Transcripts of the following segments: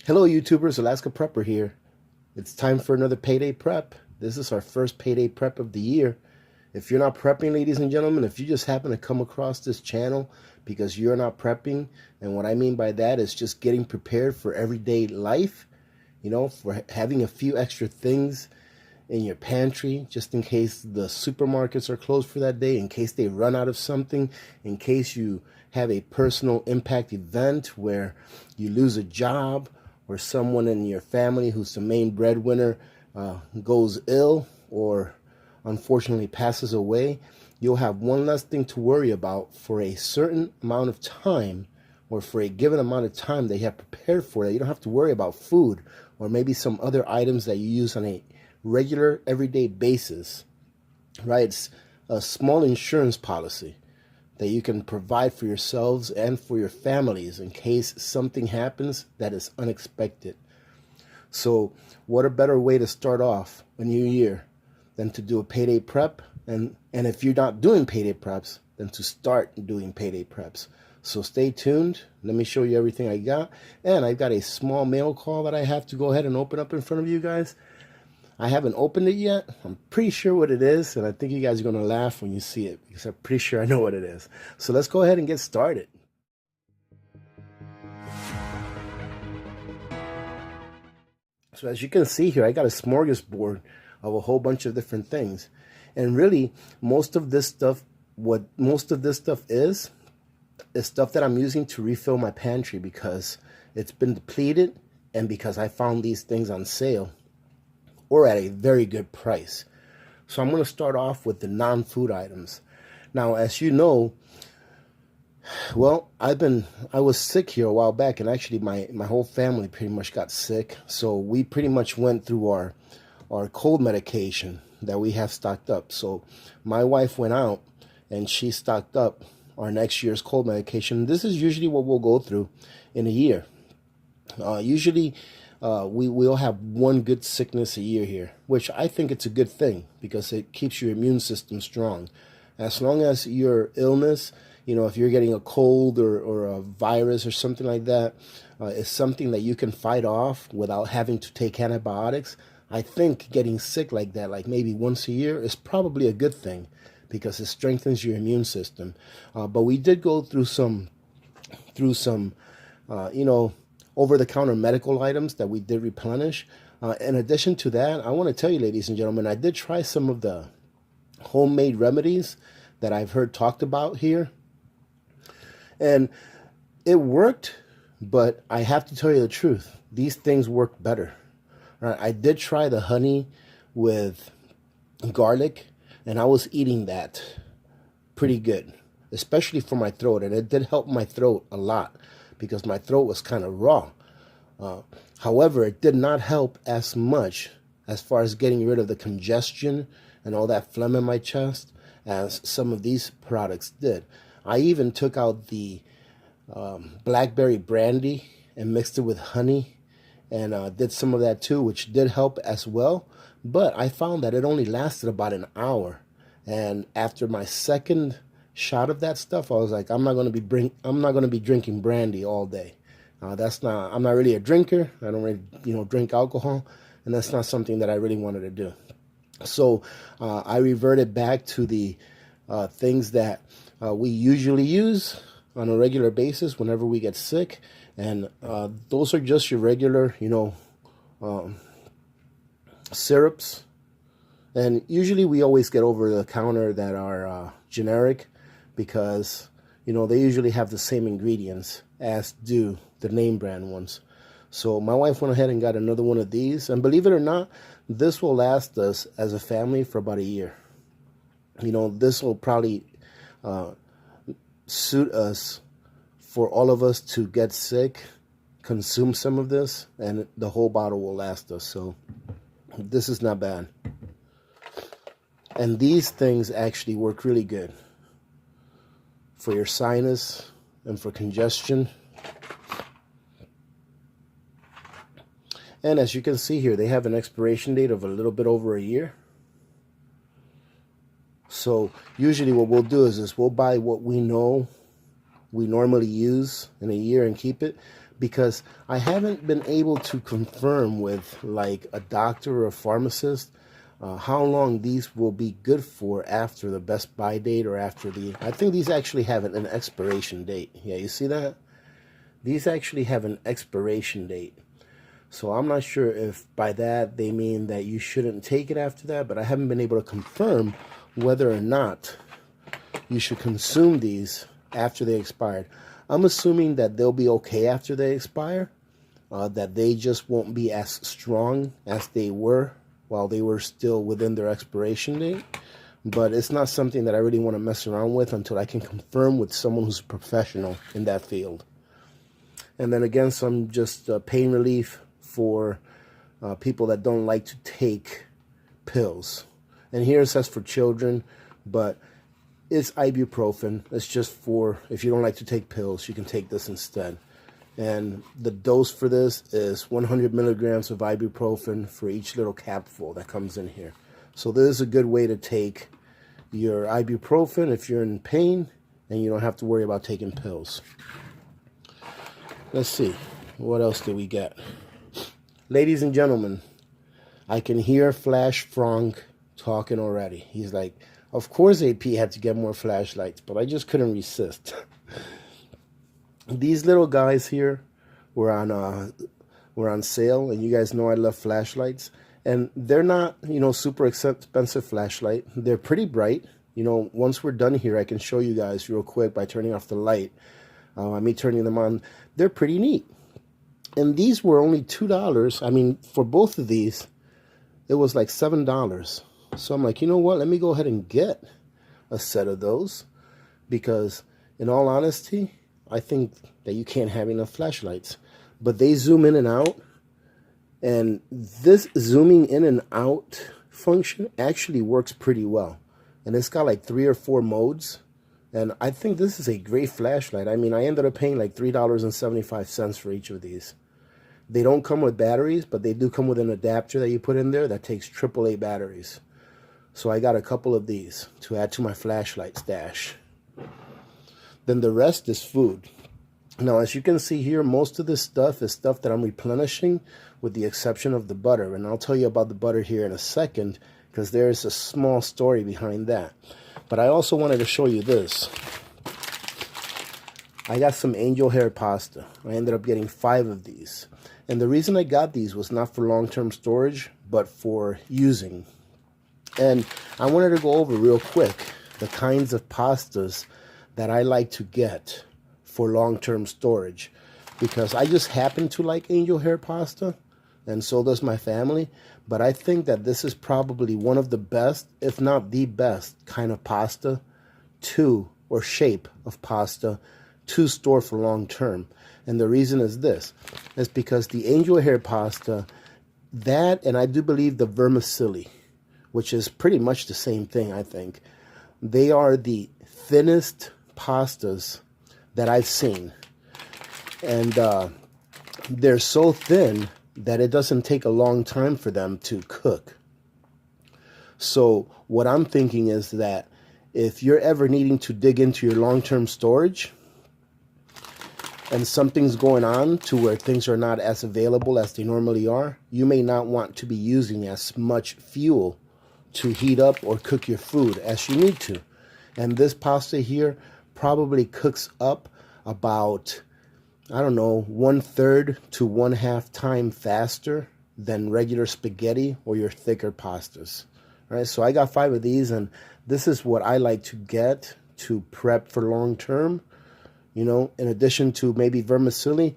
Hello YouTubers, Alaska Prepper here. It's time for another payday prep. This is our first payday prep of the year. If you're not prepping, ladies and gentlemen, if you just happen to come across this channel because you're not prepping, and what I mean by that is just getting prepared for everyday life, for having a few extra things in your pantry just in case the supermarkets are closed for that day, in case they run out of something, in case you have a personal impact event where you lose a job or someone in your family who's the main breadwinner goes ill or unfortunately passes away. You'll have one less thing to worry about for a certain amount of time, or for a given amount of time that you have prepared for, that you don't have to worry about food or maybe some other items that you use on a regular everyday basis, right? It's a small insurance policy that you can provide for yourselves and for your families in case something happens that is unexpected. So what a better way to start off a new year than to do a payday prep, and if you're not doing payday preps, then to start doing payday preps. So stay tuned. Let me show you everything I got. And I've got a small mail call that I have to go ahead and open up in front of you guys. I haven't opened it yet. I'm pretty sure what it is, and I think you guys are going to laugh when you see it because I'm pretty sure I know what it is. So let's go ahead and get started. So as you can see here, I got a smorgasbord of a whole bunch of different things. And really, most of this stuff, what most of this stuff is stuff that I'm using to refill my pantry because it's been depleted and because I found these things on sale or at a very good price. So I'm going to start off with the non-food items. Now, as you know, well, I was sick here a while back, and actually my whole family pretty much got sick. So we pretty much went through our cold medication that we have stocked up. So my wife went out and she stocked up our next year's cold medication. This is usually what we'll go through in a year. Usually we'll have one good sickness a year here, which I think it's a good thing because it keeps your immune system strong. As long as your illness, if you're getting a cold or a virus or something like that, is something that you can fight off without having to take antibiotics, I think getting sick like that, like maybe once a year, is probably a good thing because it strengthens your immune system. But we did go through some over-the-counter medical items that we did replenish. In addition to that, I want to tell you, ladies and gentlemen, I did try some of the homemade remedies that I've heard talked about here. And it worked, but I have to tell you the truth. These things work better. Right? I did try the honey with garlic, and I was eating that pretty good, especially for my throat. And it did help my throat a lot because my throat was kind of raw. However, it did not help as much as far as getting rid of the congestion and all that phlegm in my chest as some of these products did. I even took out the blackberry brandy and mixed it with honey and did some of that too, which did help as well. But I found that it only lasted about an hour. And after my second shot of that stuff, I was like, I'm not going to be drinking brandy all day. I'm not really a drinker. I don't really, drink alcohol, and that's not something that I really wanted to do. So I reverted back to the things that we usually use on a regular basis whenever we get sick, and those are just your regular, syrups. And usually we always get over the counter that are generic because, they usually have the same ingredients as do the name brand ones. So my wife went ahead and got another one of these. And believe it or not, this will last us as a family for about a year. This will probably suit us for all of us to get sick, consume some of this, and the whole bottle will last us. So this is not bad. And these things actually work really good for your sinus and for congestion. And as you can see here, they have an expiration date of a little bit over a year. So usually what we'll do is we'll buy what we know we normally use in a year and keep it. because I haven't been able to confirm with like a doctor or a pharmacist how long these will be good for after the best buy date or after the, I think these actually have an expiration date. Yeah, you see that? These actually have an expiration date. So I'm not sure if by that they mean that you shouldn't take it after that, but I haven't been able to confirm whether or not you should consume these after they expired. I'm assuming that they'll be okay after they expire, that they just won't be as strong as they were while they were still within their expiration date. But it's not something that I really want to mess around with until I can confirm with someone who's a professional in that field. And then again, some just pain relief for people that don't like to take pills. And here it says for children, but it's ibuprofen. It's just for, if you don't like to take pills, you can take this instead. And the dose for this is 100 milligrams of ibuprofen for each little capful that comes in here. So this is a good way to take your ibuprofen if you're in pain and you don't have to worry about taking pills. Let's see, what else do we get? Ladies and gentlemen, I can hear Flash Frank talking already. He's like, of course AP had to get more flashlights, but I just couldn't resist. These little guys here were on sale, and you guys know I love flashlights. And they're not, super expensive flashlight. They're pretty bright. Once we're done here, I can show you guys real quick by turning off the light. Me turning them on. They're pretty neat. And these were only $2. I mean, for both of these, it was like $7. So I'm like, you know what? Let me go ahead and get a set of those. Because in all honesty, I think that you can't have enough flashlights. But they zoom in and out. And this zooming in and out function actually works pretty well. And it's got like 3 or 4 modes. And I think this is a great flashlight. I mean, I ended up paying like $3.75 for each of these. They don't come with batteries, but they do come with an adapter that you put in there that takes AAA batteries. So I got a couple of these to add to my flashlight stash. Then the rest is food. Now, as you can see here, most of this stuff is stuff that I'm replenishing with the exception of the butter. And I'll tell you about the butter here in a second because there's a small story behind that. But I also wanted to show you this. I got some angel hair pasta. I ended up getting 5 of these. And the reason I got these was not for long-term storage, but for using. And I wanted to go over real quick the kinds of pastas that I like to get for long-term storage. Because I just happen to like angel hair pasta, and so does my family. But I think that this is probably one of the best, if not the best, kind of pasta or shape of pasta to store for long term. And the reason is this. It's because the angel hair pasta, that, and I do believe the vermicelli, which is pretty much the same thing, I think. They are the thinnest pastas that I've seen. And they're so thin that it doesn't take a long time for them to cook. So what I'm thinking is that if you're ever needing to dig into your long-term storage and something's going on to where things are not as available as they normally are, you may not want to be using as much fuel to heat up or cook your food as you need to. And this pasta here probably cooks up about, I don't know, 1/3 to 1/2 time faster than regular spaghetti or your thicker pastas. All right, so I got 5 of these, and this is what I like to get to prep for long term, in addition to maybe vermicelli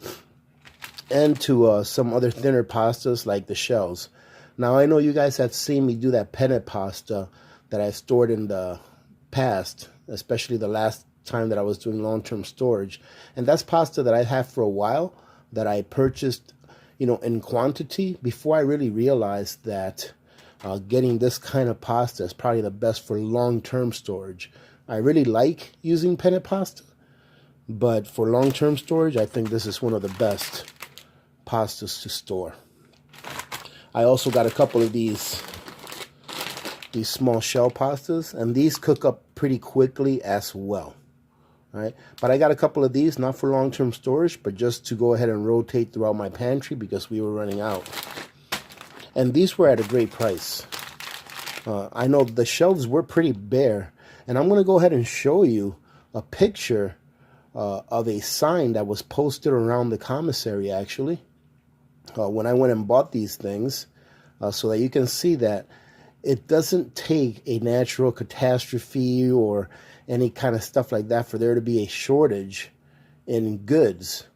and to some other thinner pastas like the shells. Now, I know you guys have seen me do that penne pasta that I stored in the past, especially the last time that I was doing long-term storage. And that's pasta that I have for a while, that I purchased, in quantity before I really realized that getting this kind of pasta is probably the best for long-term storage. I really like using penne pasta, but for long-term storage, I think this is one of the best pastas to store. I also got a couple of these small shell pastas, and these cook up pretty quickly as well. All right, but I got a couple of these, not for long-term storage, but just to go ahead and rotate throughout my pantry because we were running out. And these were at a great price. I know the shelves were pretty bare, and I'm going to go ahead and show you a picture of a sign that was posted around the commissary, actually, when I went and bought these things, so that you can see that it doesn't take a natural catastrophe or any kind of stuff like that for there to be a shortage in goods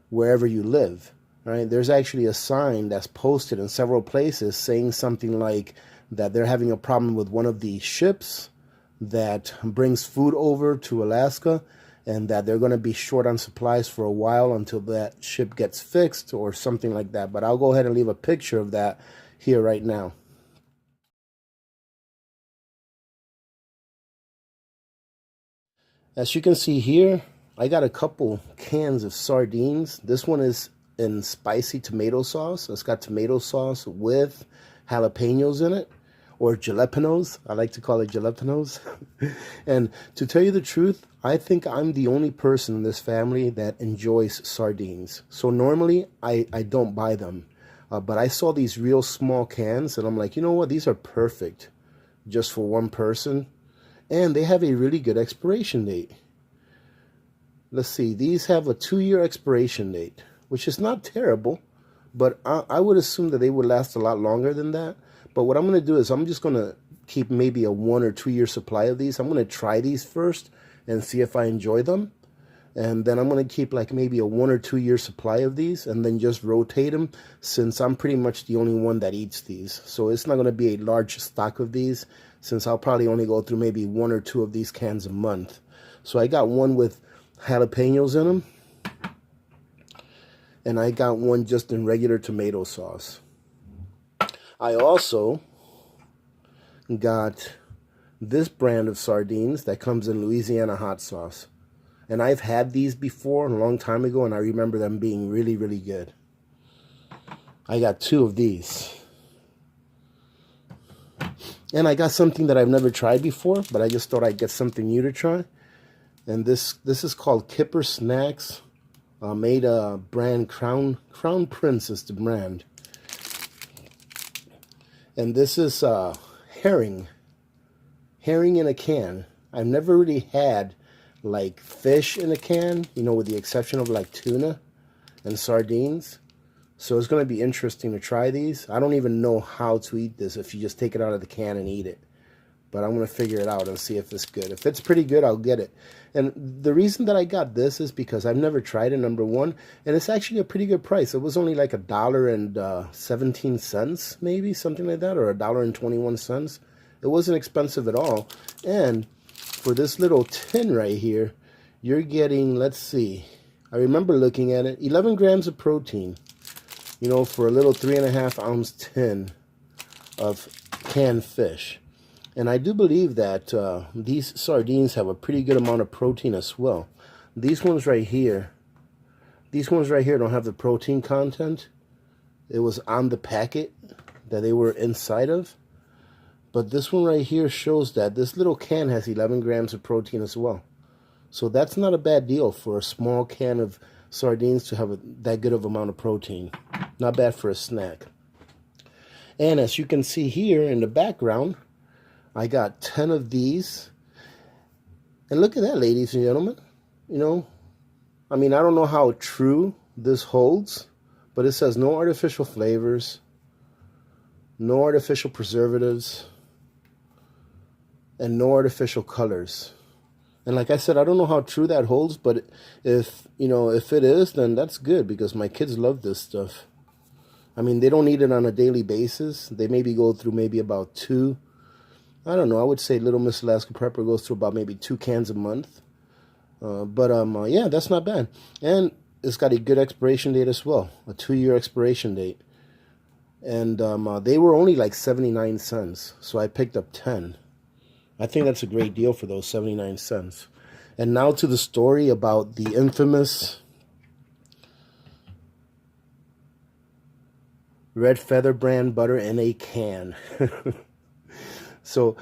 wherever you live. Right? There's actually a sign that's posted in several places saying something like that they're having a problem with one of the ships that brings food over to Alaska, and that they're going to be short on supplies for a while until that ship gets fixed or something like that. But I'll go ahead and leave a picture of that here right now. As you can see here, I got a couple cans of sardines. This one is in spicy tomato sauce. It's got tomato sauce with jalapenos in it, or jalapenos. I like to call it jalapenos. And to tell you the truth, I think I'm the only person in this family that enjoys sardines. So normally I don't buy them. But I saw these real small cans and I'm like, you know what? These are perfect just for one person. And they have a really good expiration date. Let's see, these have a 2-year expiration date, which is not terrible, but I would assume that they would last a lot longer than that. But what I'm going to do is I'm just going to keep maybe a 1 or 2 year supply of these. I'm going to try these first and see if I enjoy them. And then I'm going to keep like maybe a 1 or 2 year supply of these and then just rotate them, since I'm pretty much the only one that eats these. So it's not going to be a large stock of these, since I'll probably only go through maybe 1 or 2 of these cans a month. So I got one with jalapenos in them, and I got one just in regular tomato sauce. I also got this brand of sardines that comes in Louisiana hot sauce. And I've had these before a long time ago, and I remember them being really, really good. I got 2 of these. And I got something that I've never tried before, but I just thought I'd get something new to try. And this is called Kipper Snacks, made brand Crown Prince is the brand. And this is herring in a can. I've never really had like fish in a can, you know, with the exception of like tuna and sardines. So it's going to be interesting to try these. I don't even know how to eat this if you just take it out of the can and eat it. But I'm going to figure it out and see if it's good. If it's pretty good, I'll get it. And the reason that I got this is because I've never tried it, number one. And it's actually a pretty good price. It was only like $1.17, maybe, something like that, or $1.21. It wasn't expensive at all. And for this little tin right here, you're getting, let's see, I remember looking at it, 11 grams of protein, you know, for a little 3.5 ounce tin of canned fish. And I do believe that these sardines have a pretty good amount of protein as well. These ones right here don't have the protein content. It was on the packet that they were inside of. But this one right here shows that this little can has 11 grams of protein as well. So that's not a bad deal for a small can of sardines to have that good of amount of protein. Not bad for a snack. And as you can see here in the background, I got 10 of these. And look at that, ladies and gentlemen. You know, I mean, I don't know how true this holds, but it says no artificial flavors, no artificial preservatives, and no artificial colors. And like I said, I don't know how true that holds, but if it is, then that's good, because my kids love this stuff. I mean, they don't eat it on a daily basis. They maybe go through maybe about 2. I don't know, I would say Little Miss Alaska Prepper goes through about maybe 2 cans a month. Yeah, that's not bad. And it's got a good expiration date as well, a 2-year expiration date. And they were only like 79 cents, so I picked up 10. I think that's a great deal for those 79 cents. And now to the story about the infamous Red Feather brand butter in a can. So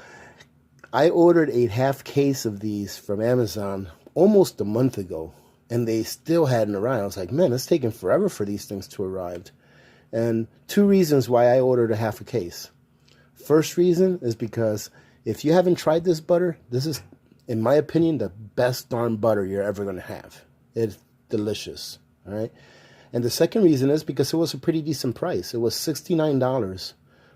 I ordered a half case of these from Amazon almost a month ago, and they still hadn't arrived. I was like, man, it's taking forever for these things to arrive. And two reasons why I ordered a half a case. First reason is because if you haven't tried this butter, this is, in my opinion, the best darn butter you're ever going to have. It's delicious, all right? And the second reason is because it was a pretty decent price. It was $69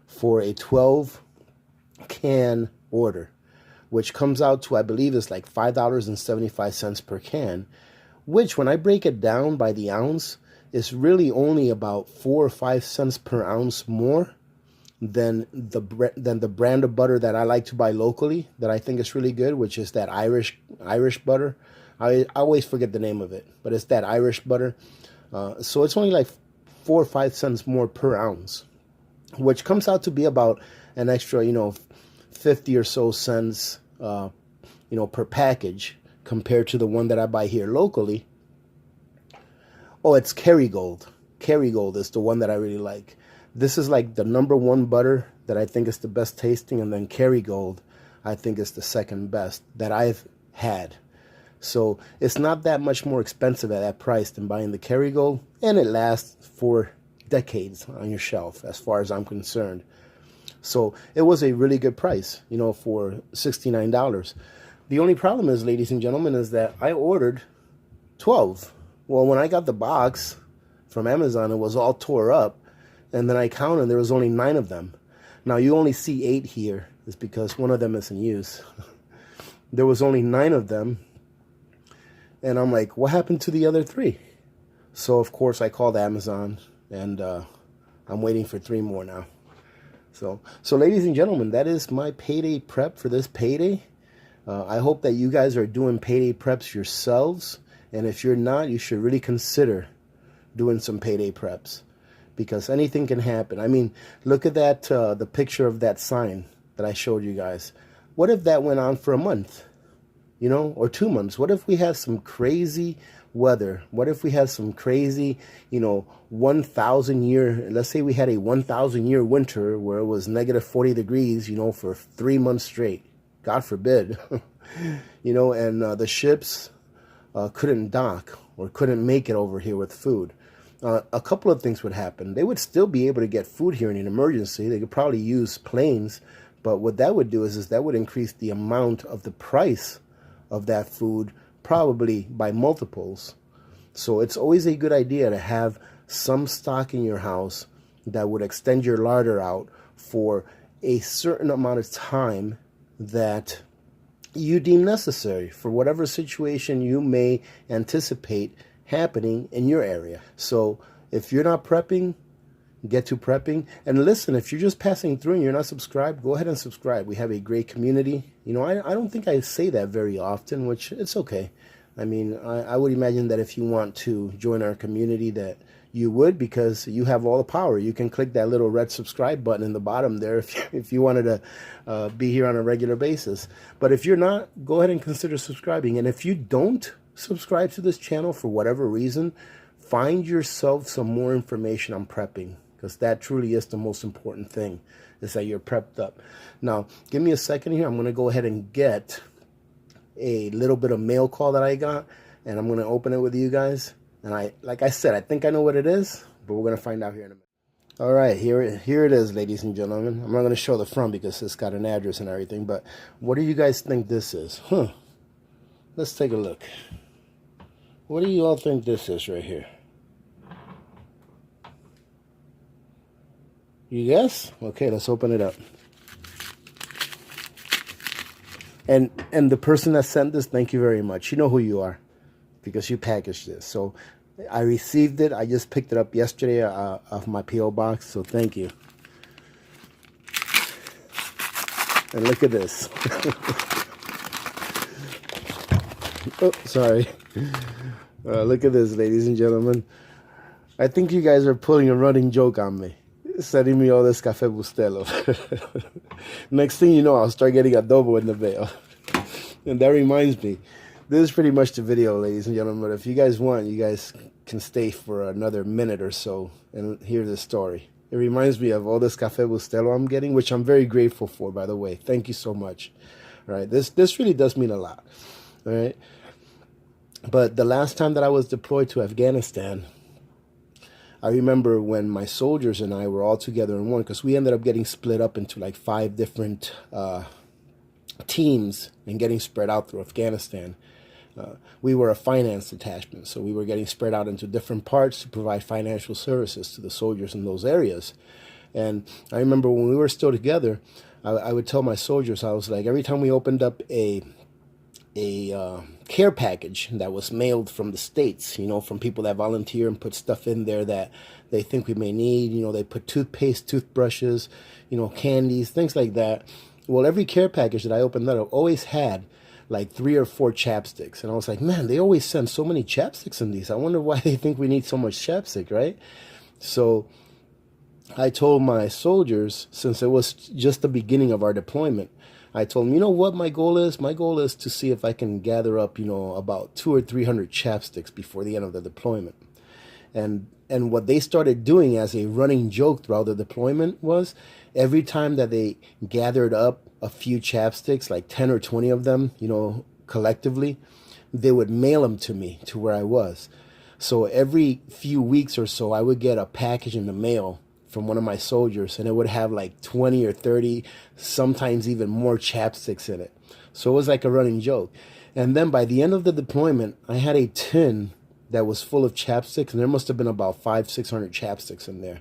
for a 12-can order, which comes out to, I believe, is like $5.75 per can, which when I break it down by the ounce, is really only about 4 or 5 cents per ounce more than the brand of butter that I like to buy locally, that I think is really good, which is that Irish butter. I always forget the name of it, but it's that Irish butter. So it's only like 4 or 5 cents more per ounce, which comes out to be about an extra, 50 or so cents, per package compared to the one that I buy here locally. Oh, it's Kerrygold. Kerrygold is the one that I really like. This is like the #1 butter that I think is the best tasting, and then Kerrygold I think is the second best that I've had. So it's not that much more expensive at that price than buying the Kerrygold, and it lasts for decades on your shelf as far as I'm concerned. So it was a really good price, for $69. The only problem is, ladies and gentlemen, is that I ordered 12. Well, when I got the box from Amazon, it was all tore up, and then I counted, there was only 9 of them. Now, you only see 8 here. It's because one of them is in use. There was only 9 of them, and I'm like, what happened to the other 3? So, of course, I called Amazon, and I'm waiting for 3 more now. So, ladies and gentlemen, that is my payday prep for this payday. I hope that you guys are doing payday preps yourselves. And if you're not, you should really consider doing some payday preps, because anything can happen. I mean, look at that, the picture of that sign that I showed you guys. What if that went on for a month, or 2 months? What if we had some crazy weather? What if we had some crazy, 1,000 year, let's say we had a 1,000 year winter where it was negative 40 degrees, for 3 months straight. God forbid, and the ships couldn't dock or couldn't make it over here with food. A couple of things would happen. They would still be able to get food here in an emergency. They could probably use planes, but what that would do is that would increase the amount of the price of that food, probably by multiples. So it's always a good idea to have some stock in your house that would extend your larder out for a certain amount of time that you deem necessary for whatever situation you may anticipate happening in your area. So if you're not prepping, get to prepping. And listen, if you're just passing through and you're not subscribed, go ahead and subscribe. We have a great community. I don't think I say that very often, which it's okay. I mean, I would imagine that if you want to join our community that you would, because you have all the power. You can click that little red subscribe button in the bottom there if you wanted to be here on a regular basis. But if you're not, go ahead and consider subscribing. And if you don't subscribe to this channel for whatever reason, find yourself some more information on prepping, because that truly is the most important thing, is that you're prepped up. Now, give me a second here. I'm going to go ahead and get a little bit of mail call that I got, and I'm going to open it with you guys. And like I said, I think I know what it is, but we're going to find out here in a minute. All right, here it is, ladies and gentlemen. I'm not going to show the front because it's got an address and everything, but what do you guys think this is? Let's take a look. What do you all think this is right here? You guess? Okay, let's open it up. And the person that sent this, thank you very much. You know who you are, because you packaged this. So I received it. I just picked it up yesterday off my P.O. box, so thank you. And look at this. Oh, sorry. Look at this, ladies and gentlemen. I think you guys are pulling a running joke on me, sending me all this Café Bustelo. Next thing you know, I'll start getting adobo in the mail. And that reminds me, this is pretty much the video, ladies and gentlemen. But if you guys want, you guys can stay for another minute or so and hear this story. It reminds me of all this Café Bustelo I'm getting, which I'm very grateful for, by the way. Thank you so much. All right, this really does mean a lot. All right. But the last time that I was deployed to Afghanistan, I remember when my soldiers and I were all together in one, because we ended up getting split up into like 5 different teams and getting spread out through Afghanistan. We were a finance detachment, so we were getting spread out into different parts to provide financial services to the soldiers in those areas. And I remember when we were still together, I would tell my soldiers, I was like, every time we opened up a care package that was mailed from the States, from people that volunteer and put stuff in there that they think we may need. They put toothpaste, toothbrushes, candies, things like that. Well, every care package that I opened up always had like 3 or 4 chapsticks. And I was like, man, they always send so many chapsticks in these. I wonder why they think we need so much chapstick, right? So I told my soldiers, since it was just the beginning of our deployment, I told them, you know what my goal is? My goal is to see if I can gather up, about 200 or 300 chapsticks before the end of the deployment. And what they started doing as a running joke throughout the deployment was every time that they gathered up a few chapsticks, like 10 or 20 of them, collectively, they would mail them to me to where I was. So every few weeks or so, I would get a package in the mail from one of my soldiers, and it would have like 20 or 30, sometimes even more chapsticks in it. So it was like a running joke. And then by the end of the deployment, I had a tin that was full of chapsticks, and there must have been about 500-600 chapsticks in there.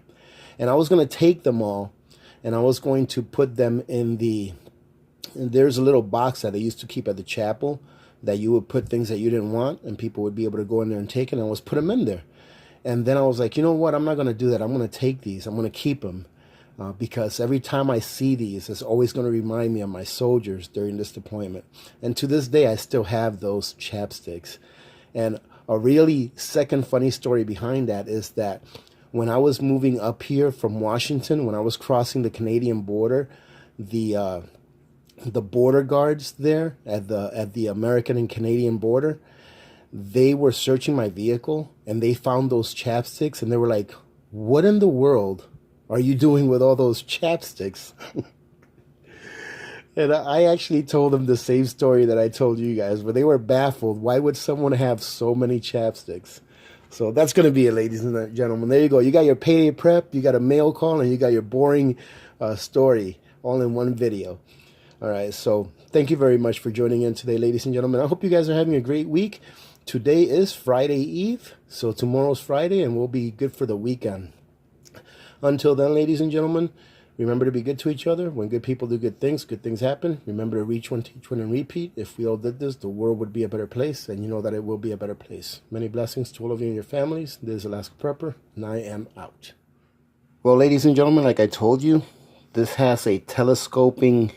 And I was going to take them all, and I was going to put them there's a little box that they used to keep at the chapel that you would put things that you didn't want, and people would be able to go in there and take it, and I was put them in there. And then I was like, you know what? I'm not going to do that. I'm going to take these. I'm going to keep them because every time I see these, it's always going to remind me of my soldiers during this deployment. And to this day, I still have those chapsticks. And a really second funny story behind that is that when I was moving up here from Washington, when I was crossing the Canadian border, the border guards there at the American and Canadian border, they were searching my vehicle and they found those chapsticks, and they were like, what in the world are you doing with all those chapsticks? And I actually told them the same story that I told you guys, but they were baffled. Why would someone have so many chapsticks? So that's going to be it, ladies and gentlemen. There you go. You got your payday prep, you got a mail call, and you got your boring story all in one video. All right, so thank you very much for joining in today, ladies and gentlemen. I hope you guys are having a great week. Today is Friday Eve, so tomorrow's Friday, and we'll be good for the weekend. Until then, ladies and gentlemen, remember to be good to each other. When good people do good things happen. Remember to reach one, teach one, and repeat. If we all did this, the world would be a better place, and you know that it will be a better place. Many blessings to all of you and your families. This is Alaska Prepper, and I am out. Well, ladies and gentlemen, like I told you, this has a telescoping,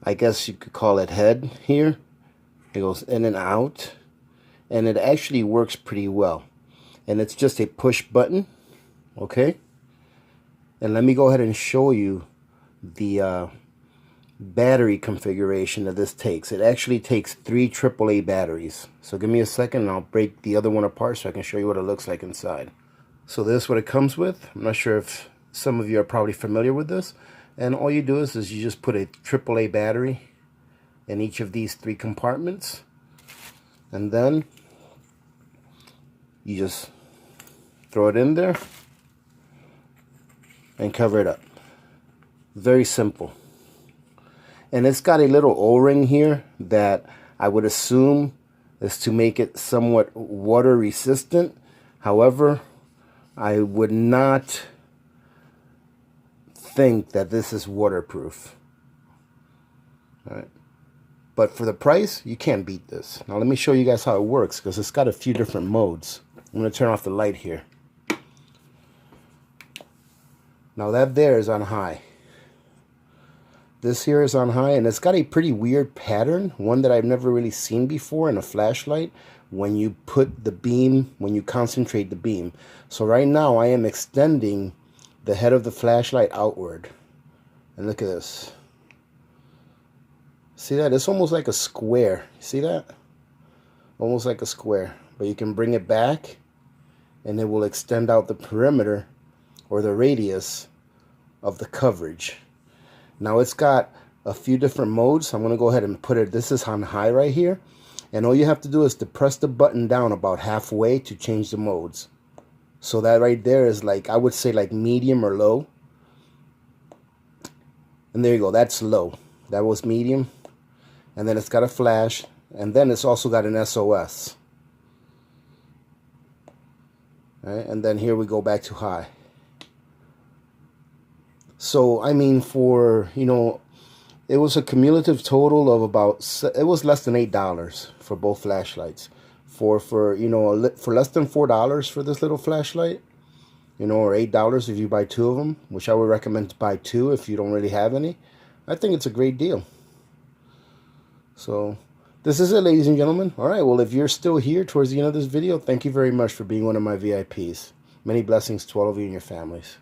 I guess you could call it, head here. It goes in and out, and it actually works pretty well. And it's just a push button, okay? And let me go ahead and show you the battery configuration that this takes. It actually takes 3 AAA batteries. So give me a second and I'll break the other one apart so I can show you what it looks like inside. So this is what it comes with. I'm not sure if some of you are probably familiar with this. And all you do is you just put a AAA battery in each of these 3 compartments. And then you just throw it in there and cover it up. Very simple. And it's got a little O-ring here that I would assume is to make it somewhat water resistant. However, I would not think that this is waterproof. All right. But for the price, you can't beat this. Now let me show you guys how it works, because it's got a few different modes. I'm going to turn off the light here. Now that there is on high. This here is on high, and it's got a pretty weird pattern, one that I've never really seen before in a flashlight, when you put the beam, when you concentrate the beam. So right now I am extending the head of the flashlight outward. And look at this. See that? It's almost like a square. See that? Almost like a square. But you can bring it back and it will extend out the perimeter or the radius of the coverage. Now it's got a few different modes. I'm going to go ahead and put it, this is on high right here. And all you have to do is to press the button down about halfway to change the modes. So that right there is like, I would say like medium or low. And there you go, that's low. That was medium. And then it's got a flash. And then it's also got an SOS. Right? And then here we go back to high. So, I mean, for, you know, it was a cumulative total of about, it was less than $8 for both flashlights. For you know, for less than $4 for this little flashlight, you know, or $8 if you buy two of them, which I would recommend to buy two if you don't really have any. I think it's a great deal. So, this is it, ladies and gentlemen. All right, well, if you're still here towards the end of this video, thank you very much for being one of my VIPs. Many blessings to all of you and your families.